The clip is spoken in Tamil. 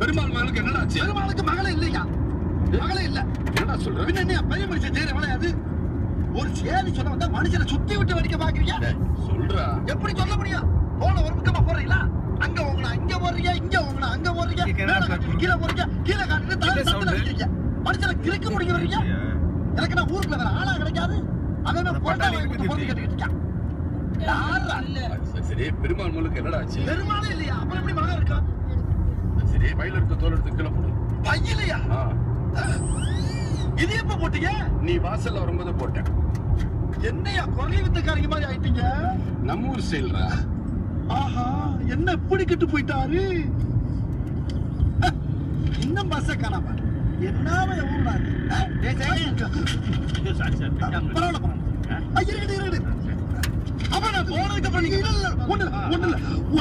பெருமாள் மகளுக்கு என்னடா ஆச்சு? பெருமாளுக்கு மகளே இல்லையா? மகளே இல்ல. என்னடா சொல்ற? பின்ன என்ன பெரிய மனுஷன் செய்யற வேலை அது? ஒரு சேதி சொல்ல வந்தா மனுஷனை சுத்தி விட்டு வடிக்க பாக்குறீங்க? சொல்றா. எப்படி சொல்ல முடியும்? போன ஒரு பக்கமா போறீங்களா? அங்க ஓங்கனா இங்க போறீங்க, இங்க ஓங்கனா அங்க போறீங்க, மேல காட்டு கீழ போறீங்க, கீழ காட்டு தலை தத்துல அடிக்கிறீங்க. மனுஷனை கிறுக்கு முடிக்க வர்றீங்க. எனக்கு நான் ஊருக்குள்ள வேற ஆளா கிடைக்காது. அவன் பொருட்டா வாங்கி போட்டு கட்டிட்டு இருக்கான். யாரா? சரி, பெருமாள் மகளுக்கு என்னடா ஆச்சு? பெருமாளே இல்லையா? அப்புறம் எப்படி மகன் இருக்கா? சரி, பையில இருக்க தோல் எடுத்து கீழே போடு. பையிலையா? இது எப்ப போட்டீங்க? நீ வாசல்ல வரும்போது போட்டேன். என்னையா குரலி வித்தக்காரங்க மாதிரி ஆயிட்டீங்க? நம்ம ஊர் ஸ்டைல்ரா. ஆஹா, என்ன இப்படி கெட்டு போயிட்டாரு? இன்னும் பஸ்ஸ காணாம என்னாம எவ்வளவு பரவாயில்ல பரவாயில்ல. அப்ப நான் போனதுக்கு அப்புறம் நீங்க இல்ல ஒண்ணு இல்ல